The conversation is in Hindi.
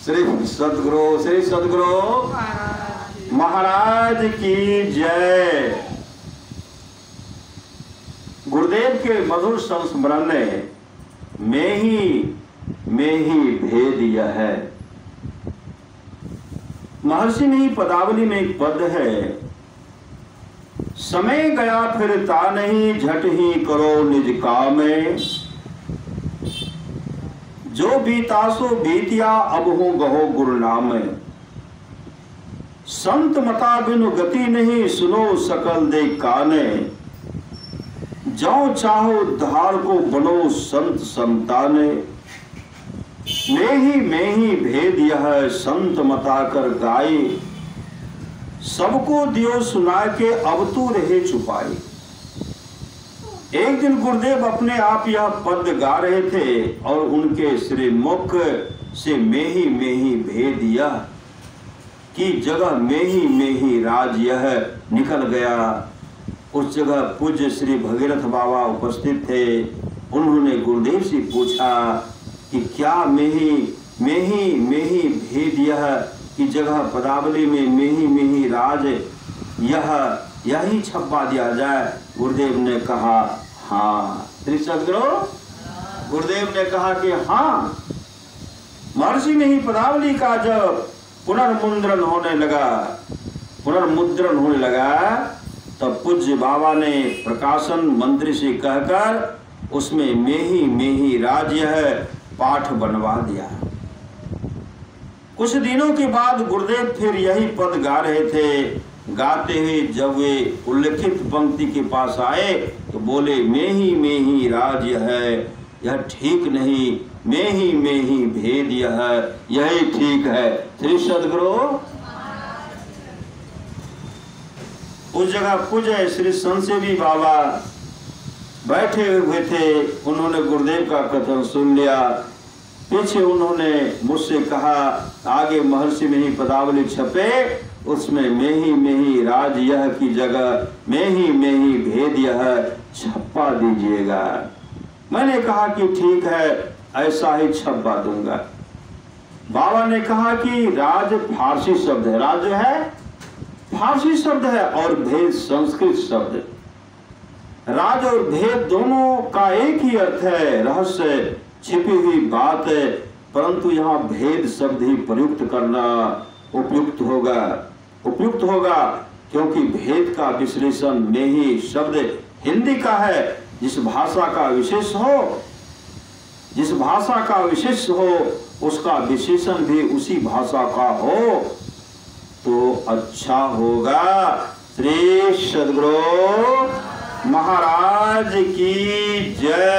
श्री सद्गुरु महाराज की जय। गुरुदेव के मधुर संस्मरण में ही भेद यह है। महर्षि में ही पदावली में एक पद है, समय गया फिरता नहीं, झट ही करो निज काम। जो बीता सो बीतिया, अब हो गहो गुरु नाम। संत मता बिनु गति नहीं, सुनो सकल दे काने। जाओ चाहो उद्धार को, बनो संत संताने। में ही भेद यह, संत मता कर गाए। सबको दियो सुना के, अब तू रहे छुपाई। एक दिन गुरुदेव अपने आप यह पद गा रहे थे और उनके श्रीमुख से में ही भेद यह की जगह में ही राज यह निकल गया। उस जगह पूज्य श्री भगीरथ बाबा उपस्थित थे। उन्होंने गुरुदेव से पूछा कि क्या में ही भेद यह की जगह पदावली में ही राज यही छपवा दिया जाए। गुरुदेव ने कहा हाँ। श्री सद्गुरु गुरुदेव ने कहा कि हाँ। महर्षि में ही पदावली का जब पुनर्मुद्रण होने लगा तब पूज्य बाबा ने प्रकाशन मंत्री से कहकर उसमें में ही राज्य है पाठ बनवा दिया। कुछ दिनों के बाद गुरुदेव फिर यही पद गा रहे थे। गाते हुए जब वे उल्लेखित पंक्ति के पास आए तो बोले में ही राज्य है, यह ठीक नहीं। में ही भेद यही ठीक है। श्री सद्गुरु उस जगह पूज्य श्री संसेवी बाबा बैठे हुए थे। उन्होंने गुरुदेव का कथन सुन लिया। पीछे उन्होंने मुझसे कहा आगे महर्षि में ही पदावली छपे, उसमें में ही राज यह की जगह में ही भेद यह छपवा दीजिएगा। मैंने कहा कि ठीक है, ऐसा ही छपवा दूंगा। बाबा ने कहा कि राज फारसी शब्द है, राज है फारसी शब्द है और भेद संस्कृत शब्द है। राज और भेद दोनों का एक ही अर्थ है, रहस्य छिपी हुई बात है, परंतु यहाँ भेद शब्द ही प्रयुक्त करना उपयुक्त होगा क्योंकि भेद का विश्लेषण में ही शब्द हिंदी का है। जिस भाषा का विशेष हो उसका विशेषण भी उसी भाषा का हो तो अच्छा होगा। श्री सद्गुरु महाराज की जय।